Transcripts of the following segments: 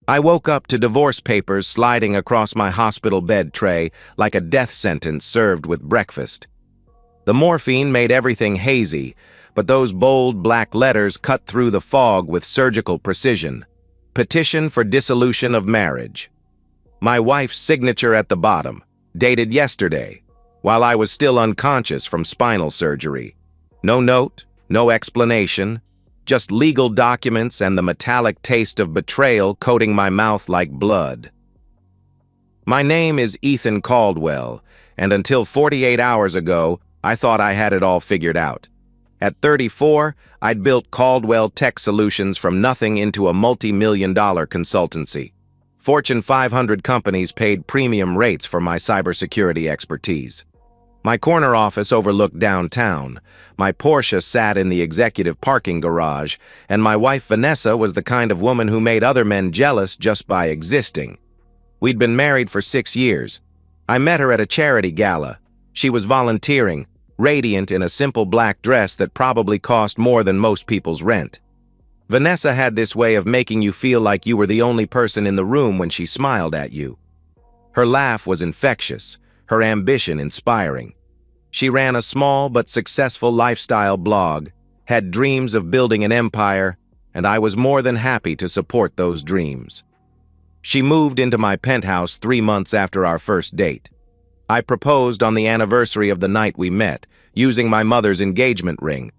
I woke up to divorce papers sliding across my hospital bed tray like a death sentence served with breakfast. The morphine made everything hazy, but those bold black letters cut through the fog with surgical precision. Petition for dissolution of marriage. My wife's signature at the bottom, dated yesterday, while I was still unconscious from spinal surgery. No note, no explanation, just legal documents and the metallic taste of betrayal coating my mouth like blood. My name is Ethan Caldwell, and until 48 hours ago, I thought I had it all figured out. At 34, I'd built Caldwell Tech Solutions from nothing into a multi-million-dollar consultancy. Fortune 500 companies paid premium rates for my cybersecurity expertise. My corner office overlooked downtown, my Porsche sat in the executive parking garage, and my wife Vanessa was the kind of woman who made other men jealous just by existing. We'd been married for 6 years. I met her at a charity gala. She was volunteering, radiant in a simple black dress that probably cost more than most people's rent. Vanessa had this way of making you feel like you were the only person in the room when she smiled at you. Her laugh was infectious, her ambition inspiring. She ran a small but successful lifestyle blog, had dreams of building an empire, and I was more than happy to support those dreams. She moved into my penthouse 3 months after our first date. I proposed on the anniversary of the night we met, using my mother's engagement ring,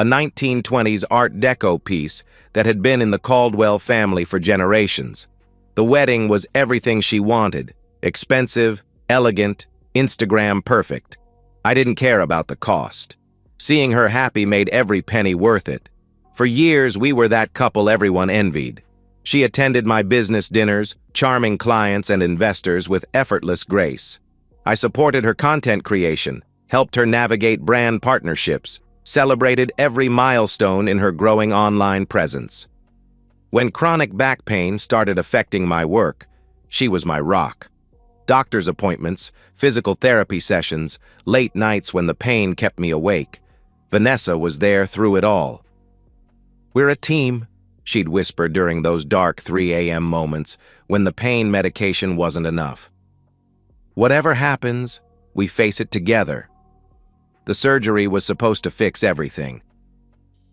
a 1920s Art Deco piece that had been in the Caldwell family for generations. The wedding was everything she wanted, expensive, elegant, Instagram perfect. I didn't care about the cost. Seeing her happy made every penny worth it. For years, we were that couple everyone envied. She attended my business dinners, charming clients and investors with effortless grace. I supported her content creation, helped her navigate brand partnerships, celebrated every milestone in her growing online presence. When chronic back pain started affecting my work, she was my rock. Doctor's appointments, physical therapy sessions, late nights when the pain kept me awake. Vanessa was there through it all. "We're a team," she'd whisper during those dark 3 a.m. moments when the pain medication wasn't enough. "Whatever happens, we face it together." The surgery was supposed to fix everything.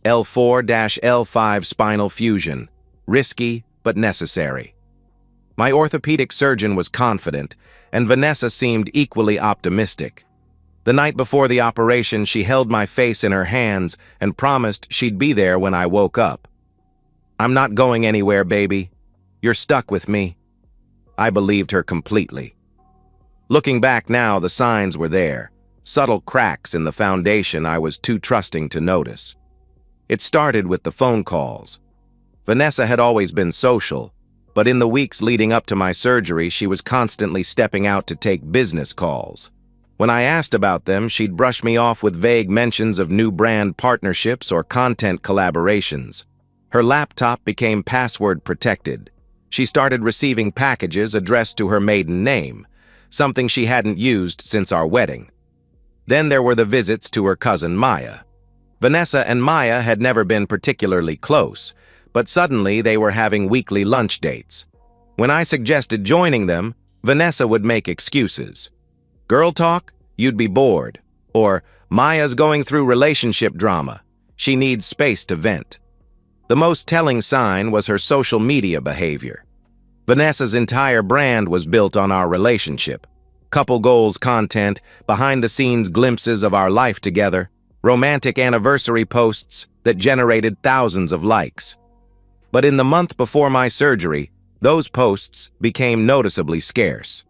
L4-L5 spinal fusion, risky but necessary. My orthopedic surgeon was confident, and Vanessa seemed equally optimistic. The night before the operation, she held my face in her hands and promised she'd be there when I woke up. "I'm not going anywhere, baby. You're stuck with me." I believed her completely. Looking back now, the signs were there, subtle cracks in the foundation I was too trusting to notice. It started with the phone calls. Vanessa had always been social, but in the weeks leading up to my surgery, she was constantly stepping out to take business calls. When I asked about them, she'd brush me off with vague mentions of new brand partnerships or content collaborations. Her laptop became password protected. She started receiving packages addressed to her maiden name, something she hadn't used since our wedding. Then there were the visits to her cousin Maya. Vanessa and Maya had never been particularly close, but suddenly they were having weekly lunch dates. When I suggested joining them, Vanessa would make excuses. "Girl talk? You'd be bored." Or, "Maya's going through relationship drama. She needs space to vent." The most telling sign was her social media behavior. Vanessa's entire brand was built on our relationship. Couple goals content, behind-the-scenes glimpses of our life together, romantic anniversary posts that generated thousands of likes. But in the month before my surgery, those posts became noticeably scarce.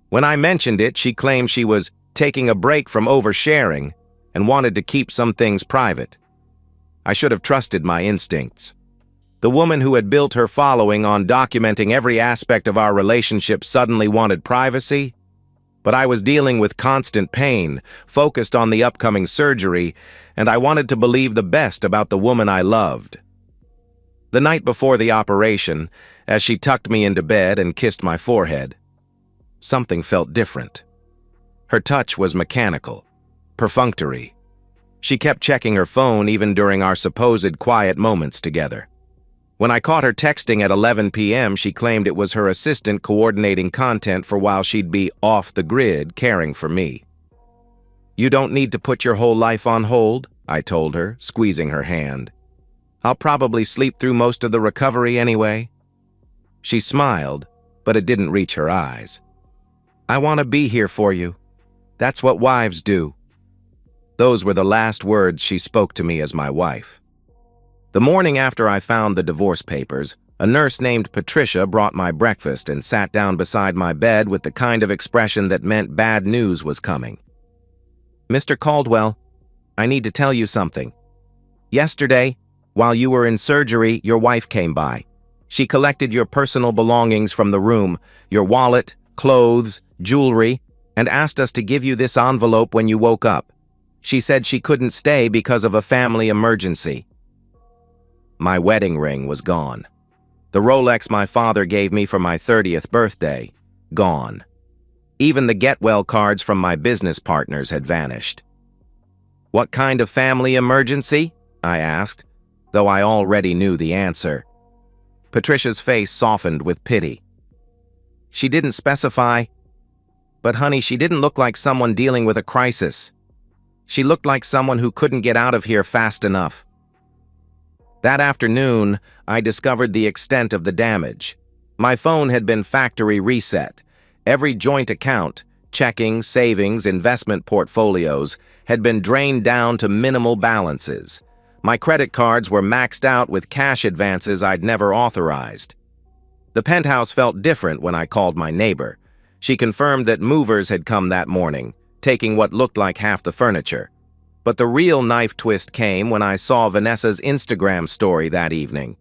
When I mentioned it, she claimed she was taking a break from oversharing and wanted to keep some things private. I should have trusted my instincts. The woman who had built her following on documenting every aspect of our relationship suddenly wanted privacy? But I was dealing with constant pain, focused on the upcoming surgery, and I wanted to believe the best about the woman I loved. The night before the operation, as she tucked me into bed and kissed my forehead, something felt different. Her touch was mechanical, perfunctory. She kept checking her phone even during our supposed quiet moments together. When I caught her texting at 11 p.m., she claimed it was her assistant coordinating content for while she'd be off the grid caring for me. "You don't need to put your whole life on hold," I told her, squeezing her hand. "I'll probably sleep through most of the recovery anyway." She smiled, but it didn't reach her eyes. "I want to be here for you. That's what wives do." Those were the last words she spoke to me as my wife. The morning after I found the divorce papers, a nurse named Patricia brought my breakfast and sat down beside my bed with the kind of expression that meant bad news was coming. "Mr. Caldwell, I need to tell you something. Yesterday, while you were in surgery, your wife came by. She collected your personal belongings from the room, your wallet, clothes, jewelry, and asked us to give you this envelope when you woke up. She said she couldn't stay because of a family emergency." My wedding ring was gone. The Rolex my father gave me for my 30th birthday, gone. Even the get-well cards from my business partners had vanished. "What kind of family emergency?" I asked, though I already knew the answer. Patricia's face softened with pity. "She didn't specify, but honey, she didn't look like someone dealing with a crisis. She looked like someone who couldn't get out of here fast enough." That afternoon, I discovered the extent of the damage. My phone had been factory reset. Every joint account, checking, savings, investment portfolios, had been drained down to minimal balances. My credit cards were maxed out with cash advances I'd never authorized. The penthouse felt different when I called my neighbor. She confirmed that movers had come that morning, taking what looked like half the furniture. But the real knife twist came when I saw Vanessa's Instagram story that evening.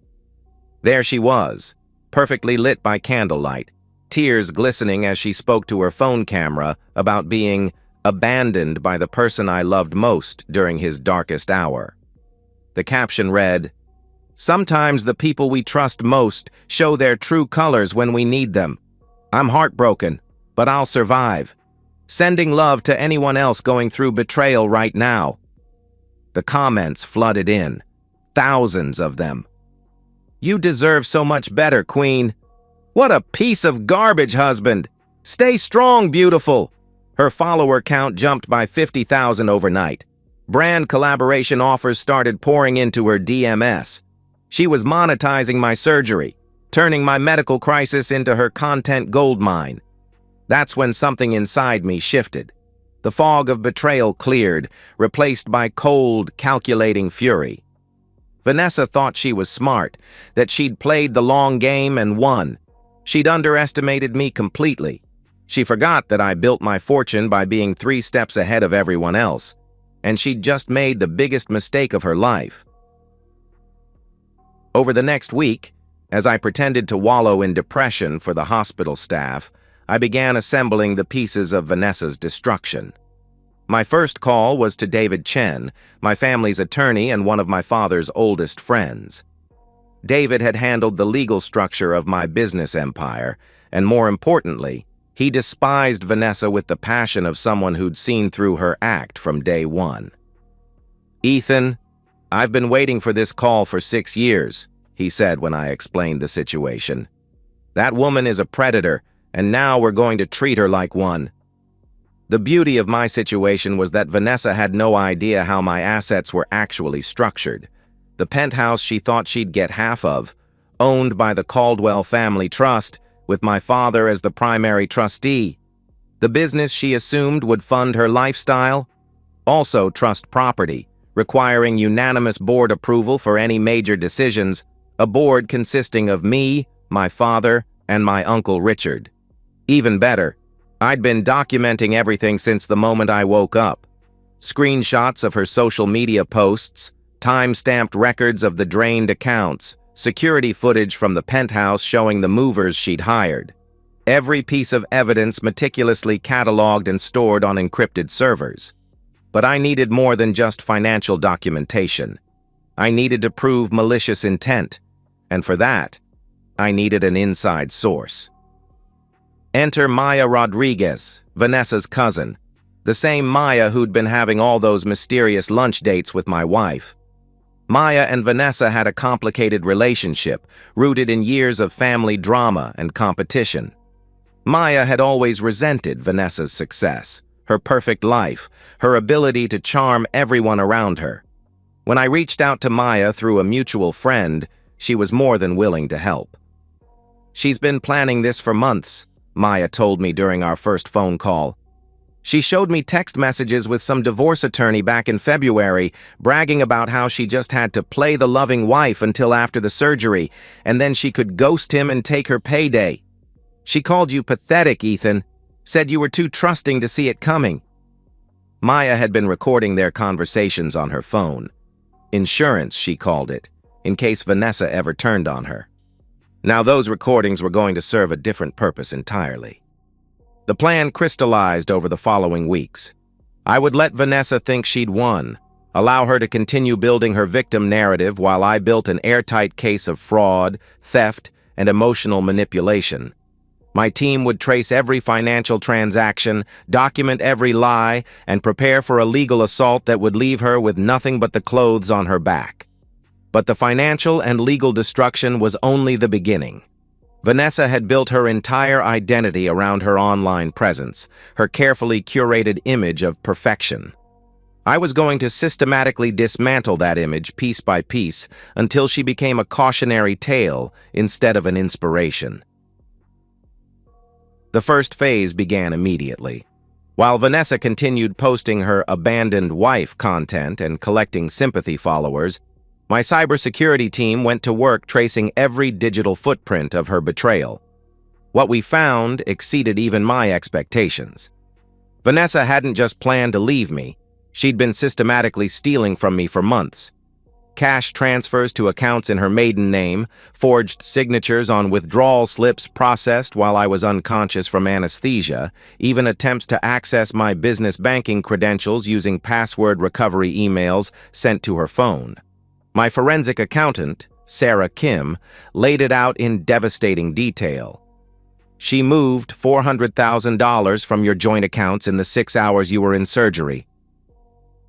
There she was, perfectly lit by candlelight, tears glistening as she spoke to her phone camera about being abandoned by the person I loved most during his darkest hour. The caption read, "Sometimes the people we trust most show their true colors when we need them. I'm heartbroken, but I'll survive. Sending love to anyone else going through betrayal right now." The comments flooded in, thousands of them. "You deserve so much better, Queen. What a piece of garbage husband. Stay strong, beautiful." Her follower count jumped by 50,000 overnight. Brand collaboration offers started pouring into her DMs. She was monetizing my surgery, turning my medical crisis into her content goldmine. That's when something inside me shifted. The fog of betrayal cleared, replaced by cold, calculating fury. Vanessa thought she was smart, that she'd played the long game and won. She'd underestimated me completely. She forgot that I built my fortune by being 3 steps ahead of everyone else, and she'd just made the biggest mistake of her life. Over the next week, as I pretended to wallow in depression for the hospital staff, I began assembling the pieces of Vanessa's destruction. My first call was to David Chen, my family's attorney and one of my father's oldest friends. David had handled the legal structure of my business empire, and more importantly, he despised Vanessa with the passion of someone who'd seen through her act from day one. "Ethan, I've been waiting for this call for 6 years, he said when I explained the situation. "That woman is a predator, and now we're going to treat her like one." The beauty of my situation was that Vanessa had no idea how my assets were actually structured. The penthouse she thought she'd get half of, owned by the Caldwell Family Trust, with my father as the primary trustee. The business she assumed would fund her lifestyle, also trust property, requiring unanimous board approval for any major decisions, a board consisting of me, my father, and my Uncle Richard. Even better, I'd been documenting everything since the moment I woke up. Screenshots of her social media posts, time-stamped records of the drained accounts, security footage from the penthouse showing the movers she'd hired. Every piece of evidence meticulously cataloged and stored on encrypted servers. But I needed more than just financial documentation. I needed to prove malicious intent, and for that, I needed an inside source. Enter Maya Rodriguez, Vanessa's cousin, the same Maya who'd been having all those mysterious lunch dates with my wife. Maya and Vanessa had a complicated relationship, rooted in years of family drama and competition. Maya had always resented Vanessa's success, her perfect life, her ability to charm everyone around her. When I reached out to Maya through a mutual friend, she was more than willing to help. "She's been planning this for months," Maya told me during our first phone call. "She showed me text messages with some divorce attorney back in February, bragging about how she just had to play the loving wife until after the surgery, and then she could ghost him and take her payday. She called you pathetic, Ethan, said you were too trusting to see it coming." Maya had been recording their conversations on her phone. Insurance, she called it, in case Vanessa ever turned on her. Now those recordings were going to serve a different purpose entirely. The plan crystallized over the following weeks. I would let Vanessa think she'd won, allow her to continue building her victim narrative while I built an airtight case of fraud, theft, and emotional manipulation. My team would trace every financial transaction, document every lie, and prepare for a legal assault that would leave her with nothing but the clothes on her back. But the financial and legal destruction was only the beginning. Vanessa had built her entire identity around her online presence, her carefully curated image of perfection. I was going to systematically dismantle that image piece by piece until she became a cautionary tale instead of an inspiration. The first phase began immediately. While Vanessa continued posting her abandoned wife content and collecting sympathy followers, my cybersecurity team went to work tracing every digital footprint of her betrayal. What we found exceeded even my expectations. Vanessa hadn't just planned to leave me, she'd been systematically stealing from me for months. Cash transfers to accounts in her maiden name, forged signatures on withdrawal slips processed while I was unconscious from anesthesia, even attempts to access my business banking credentials using password recovery emails sent to her phone. My forensic accountant, Sarah Kim, laid it out in devastating detail. "She moved $400,000 from your joint accounts in the 6 hours you were in surgery.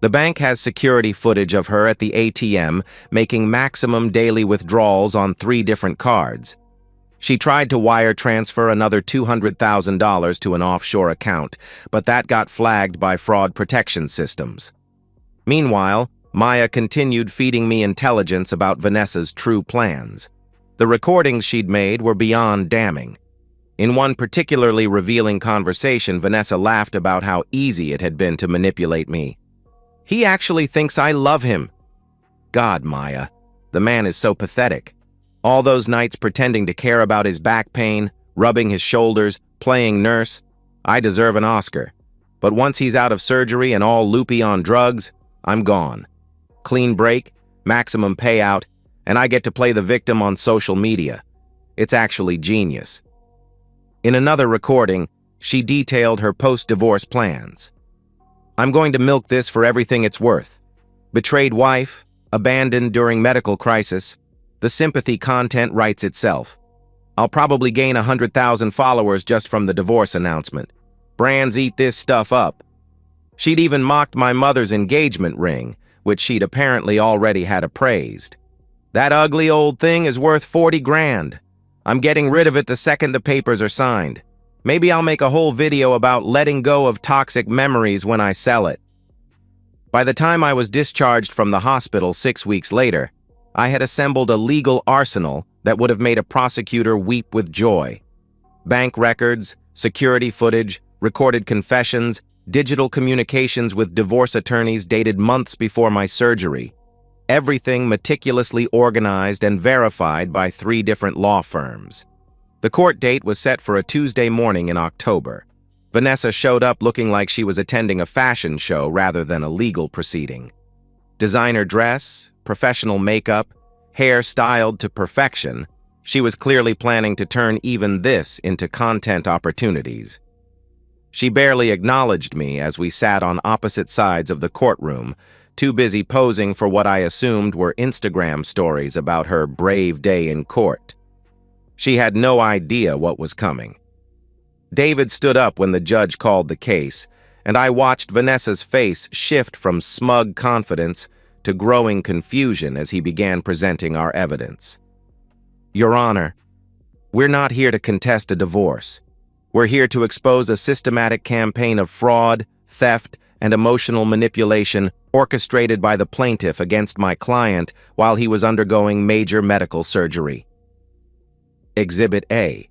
The bank has security footage of her at the ATM making maximum daily withdrawals on 3 different cards. She tried to wire transfer another $200,000 to an offshore account, but that got flagged by fraud protection systems." Meanwhile, Maya continued feeding me intelligence about Vanessa's true plans. The recordings she'd made were beyond damning. In one particularly revealing conversation, Vanessa laughed about how easy it had been to manipulate me. "He actually thinks I love him." God, Maya, the man is so pathetic. All those nights pretending to care about his back pain, rubbing his shoulders, playing nurse. I deserve an Oscar. But once he's out of surgery and all loopy on drugs, I'm gone. Clean break, maximum payout, and I get to play the victim on social media. It's actually genius. In another recording, she detailed her post-divorce plans. "I'm going to milk this for everything it's worth. Betrayed wife, abandoned during medical crisis. The sympathy content writes itself. I'll probably gain 100,000 followers just from the divorce announcement. Brands eat this stuff up." She'd even mocked my mother's engagement ring, which she'd apparently already had appraised. "That ugly old thing is worth 40 grand. I'm getting rid of it the second the papers are signed. Maybe I'll make a whole video about letting go of toxic memories when I sell it." By the time I was discharged from the hospital 6 weeks later, I had assembled a legal arsenal that would have made a prosecutor weep with joy. Bank records, security footage, recorded confessions, digital communications with divorce attorneys dated months before my surgery. Everything meticulously organized and verified by 3 different law firms. The court date was set for a Tuesday morning in October. Vanessa showed up looking like she was attending a fashion show rather than a legal proceeding. Designer dress, professional makeup, hair styled to perfection, she was clearly planning to turn even this into content opportunities. She barely acknowledged me as we sat on opposite sides of the courtroom, too busy posing for what I assumed were Instagram stories about her brave day in court. She had no idea what was coming. David stood up when the judge called the case, and I watched Vanessa's face shift from smug confidence to growing confusion as he began presenting our evidence. Your Honor, we're not here to contest a divorce. We're here to expose a systematic campaign of fraud, theft, and emotional manipulation orchestrated by the plaintiff against my client while he was undergoing major medical surgery. Exhibit A.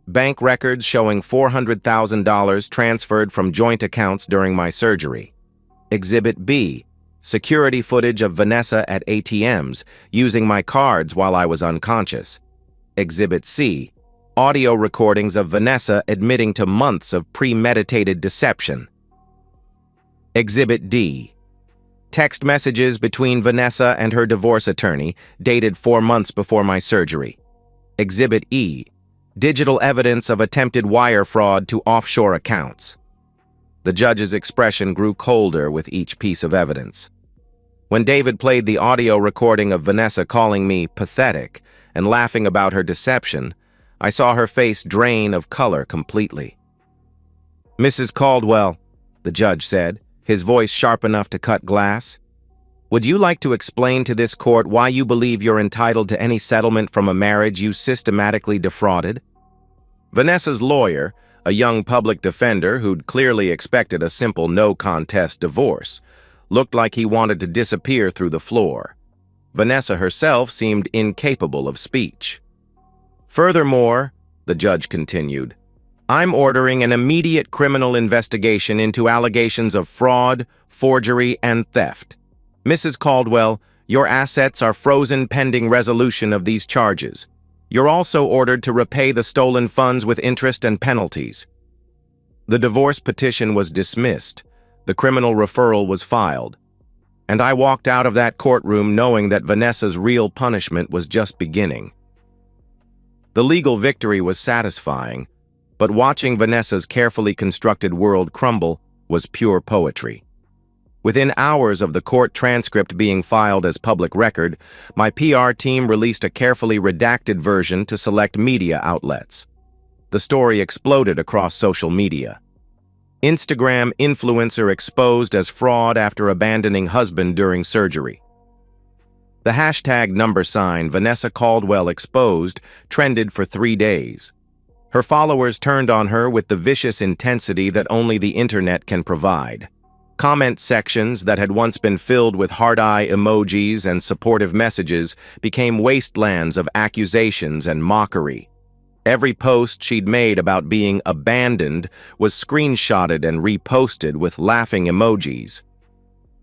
Bank records showing $400,000 transferred from joint accounts during my surgery. Exhibit B. Security footage of Vanessa at ATMs using my cards while I was unconscious. Exhibit C. Audio recordings of Vanessa admitting to months of premeditated deception. Exhibit D. Text messages between Vanessa and her divorce attorney dated 4 months before my surgery. Exhibit E. Digital evidence of attempted wire fraud to offshore accounts. The judge's expression grew colder with each piece of evidence. When David played the audio recording of Vanessa calling me pathetic and laughing about her deception, I saw her face drain of color completely. "Mrs. Caldwell," the judge said, his voice sharp enough to cut glass, "would you like to explain to this court why you believe you're entitled to any settlement from a marriage you systematically defrauded?" Vanessa's lawyer, a young public defender who'd clearly expected a simple no-contest divorce, looked like he wanted to disappear through the floor. Vanessa herself seemed incapable of speech. "Furthermore," the judge continued, "I'm ordering an immediate criminal investigation into allegations of fraud, forgery, and theft. Mrs. Caldwell, your assets are frozen pending resolution of these charges. You're also ordered to repay the stolen funds with interest and penalties." The divorce petition was dismissed. The criminal referral was filed. And I walked out of that courtroom knowing that Vanessa's real punishment was just beginning. The legal victory was satisfying, but watching Vanessa's carefully constructed world crumble was pure poetry. Within hours of the court transcript being filed as public record, my PR team released a carefully redacted version to select media outlets. The story exploded across social media. Instagram influencer exposed as fraud after abandoning husband during surgery. The hashtag #Vanessa Caldwell exposed trended for 3 days. Her followers turned on her with the vicious intensity that only the internet can provide. Comment sections that had once been filled with heart-eye emojis and supportive messages became wastelands of accusations and mockery. Every post she'd made about being abandoned was screenshotted and reposted with laughing emojis.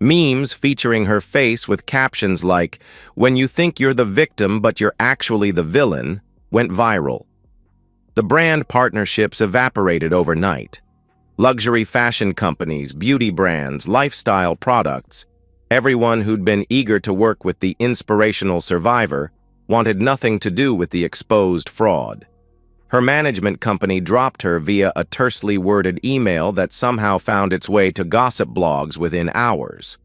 Memes featuring her face with captions like, "When you think you're the victim but you're actually the villain," went viral. The brand partnerships evaporated overnight. Luxury fashion companies, beauty brands, lifestyle products, everyone who'd been eager to work with the inspirational survivor wanted nothing to do with the exposed fraud. Her management company dropped her via a tersely worded email that somehow found its way to gossip blogs within hours.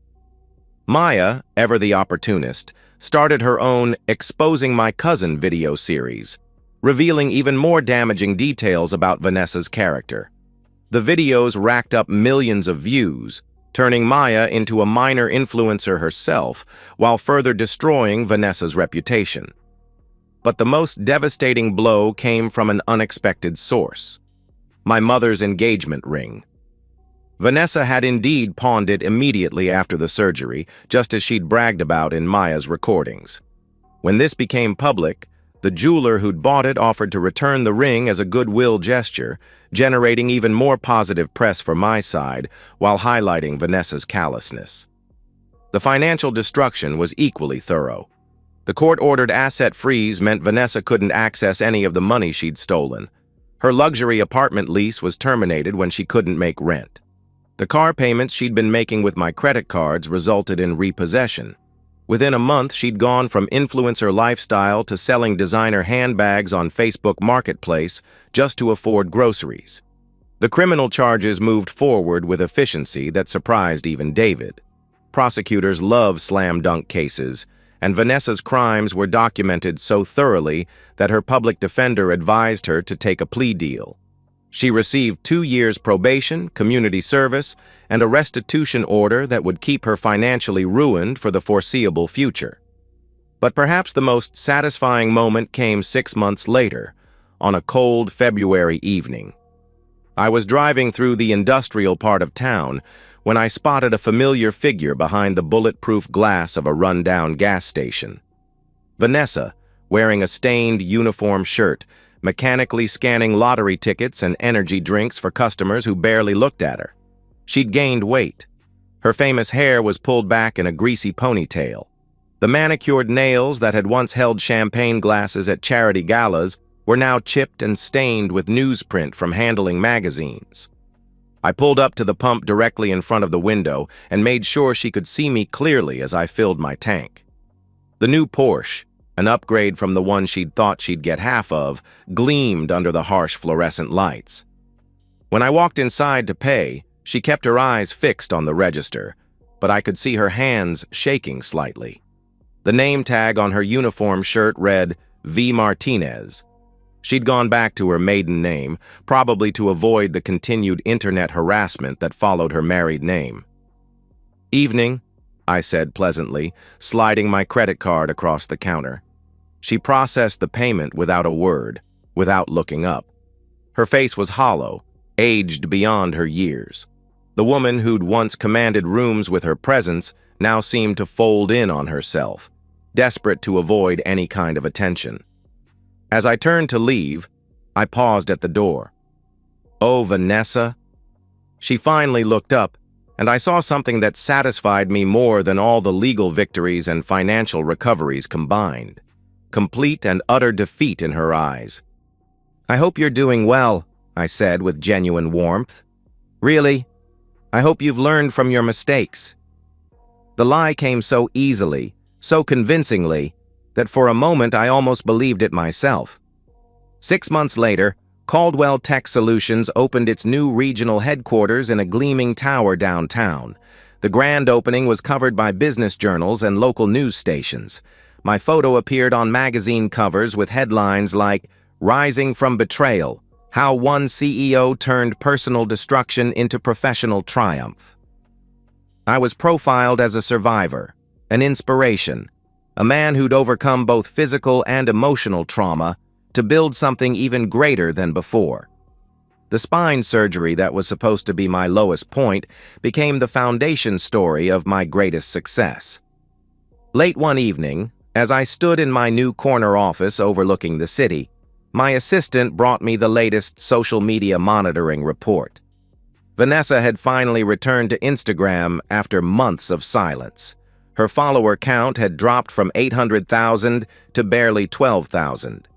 Maya, ever the opportunist, started her own Exposing My Cousin video series, revealing even more damaging details about Vanessa's character. The videos racked up millions of views, turning Maya into a minor influencer herself while further destroying Vanessa's reputation. But the most devastating blow came from an unexpected source: my mother's engagement ring. Vanessa had indeed pawned it immediately after the surgery, just as she'd bragged about in Maya's recordings. When this became public, the jeweler who'd bought it offered to return the ring as a goodwill gesture, generating even more positive press for my side while highlighting Vanessa's callousness. The financial destruction was equally thorough. The court-ordered asset freeze meant Vanessa couldn't access any of the money she'd stolen. Her luxury apartment lease was terminated when she couldn't make rent. The car payments she'd been making with my credit cards resulted in repossession. Within a month, she'd gone from influencer lifestyle to selling designer handbags on Facebook Marketplace just to afford groceries. The criminal charges moved forward with efficiency that surprised even David. Prosecutors love slam-dunk cases, and Vanessa's crimes were documented so thoroughly that her public defender advised her to take a plea deal. She received 2 years probation, community service, and a restitution order that would keep her financially ruined for the foreseeable future. But perhaps the most satisfying moment came 6 months later, on a cold February evening. I was driving through the industrial part of town when I spotted a familiar figure behind the bulletproof glass of a run-down gas station. Vanessa, wearing a stained uniform shirt, mechanically scanning lottery tickets and energy drinks for customers who barely looked at her. She'd gained weight. Her famous hair was pulled back in a greasy ponytail. The manicured nails that had once held champagne glasses at charity galas were now chipped and stained with newsprint from handling magazines. I pulled up to the pump directly in front of the window and made sure she could see me clearly as I filled my tank. The new Porsche, an upgrade from the one she'd thought she'd get half of, gleamed under the harsh fluorescent lights. When I walked inside to pay, she kept her eyes fixed on the register, but I could see her hands shaking slightly. The name tag on her uniform shirt read V. Martinez. She'd gone back to her maiden name, probably to avoid the continued internet harassment that followed her married name. "Evening," I said pleasantly, sliding my credit card across the counter. She processed the payment without a word, without looking up. Her face was hollow, aged beyond her years. The woman who'd once commanded rooms with her presence now seemed to fold in on herself, desperate to avoid any kind of attention. As I turned to leave, I paused at the door. "Oh, Vanessa?" She finally looked up, and I saw something that satisfied me more than all the legal victories and financial recoveries combined. Complete and utter defeat in her eyes. "I hope you're doing well," I said with genuine warmth. "Really? I hope you've learned from your mistakes." The lie came so easily, so convincingly, that for a moment I almost believed it myself. 6 months later, Caldwell Tech Solutions opened its new regional headquarters in a gleaming tower downtown. The grand opening was covered by business journals and local news stations. My photo appeared on magazine covers with headlines like "Rising from Betrayal: How One CEO Turned Personal Destruction into Professional Triumph." I was profiled as a survivor, an inspiration, a man who'd overcome both physical and emotional trauma to build something even greater than before. The spine surgery that was supposed to be my lowest point became the foundation story of my greatest success. Late one evening, as I stood in my new corner office overlooking the city, my assistant brought me the latest social media monitoring report. Vanessa had finally returned to Instagram after months of silence. Her follower count had dropped from 800,000 to barely 12,000.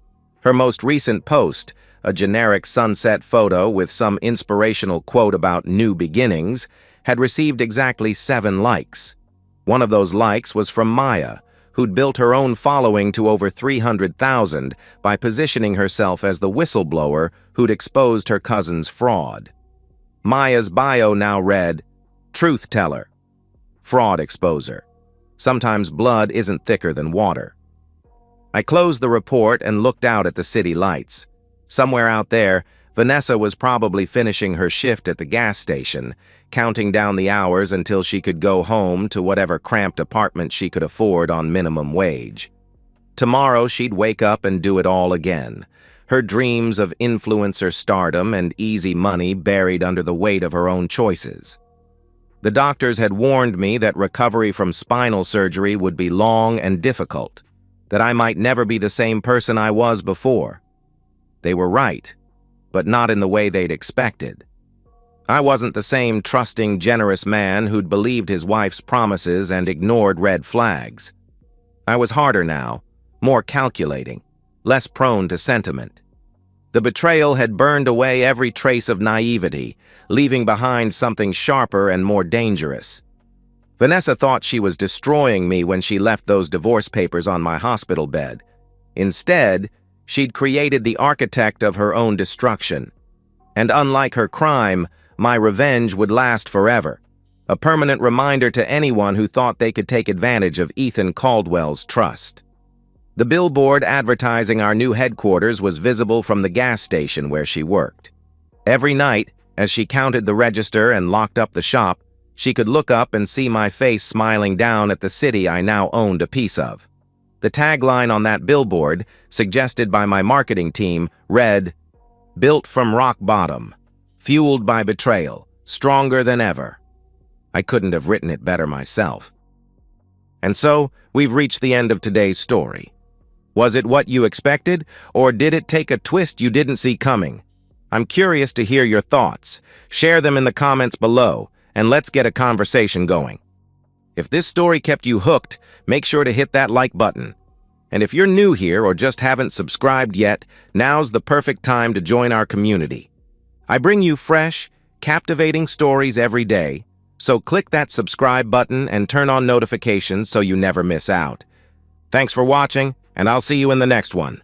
Her most recent post, a generic sunset photo with some inspirational quote about new beginnings, had received exactly 7 likes. One of those likes was from Maya, who'd built her own following to over 300,000 by positioning herself as the whistleblower who'd exposed her cousin's fraud. Maya's bio now read, "Truth teller, fraud exposer. Sometimes blood isn't thicker than water." I closed the report and looked out at the city lights. Somewhere out there, Vanessa was probably finishing her shift at the gas station, counting down the hours until she could go home to whatever cramped apartment she could afford on minimum wage. Tomorrow she'd wake up and do it all again, her dreams of influencer stardom and easy money buried under the weight of her own choices. The doctors had warned me that recovery from spinal surgery would be long and difficult, that I might never be the same person I was before. They were right, but not in the way they'd expected. I wasn't the same trusting, generous man who'd believed his wife's promises and ignored red flags. I was harder now, more calculating, less prone to sentiment. The betrayal had burned away every trace of naivety, leaving behind something sharper and more dangerous. Vanessa thought she was destroying me when she left those divorce papers on my hospital bed. Instead, she'd created the architect of her own destruction. And unlike her crime, my revenge would last forever, a permanent reminder to anyone who thought they could take advantage of Ethan Caldwell's trust. The billboard advertising our new headquarters was visible from the gas station where she worked. Every night, as she counted the register and locked up the shop, she could look up and see my face smiling down at the city I now owned a piece of. The tagline on that billboard, suggested by my marketing team, read, "Built from rock bottom, fueled by betrayal, stronger than ever." I couldn't have written it better myself. And so, we've reached the end of today's story. Was it what you expected, or did it take a twist you didn't see coming? I'm curious to hear your thoughts. Share them in the comments below, and let's get a conversation going. If this story kept you hooked, make sure to hit that like button. And if you're new here or just haven't subscribed yet, now's the perfect time to join our community. I bring you fresh, captivating stories every day, so click that subscribe button and turn on notifications so you never miss out. Thanks for watching, and I'll see you in the next one.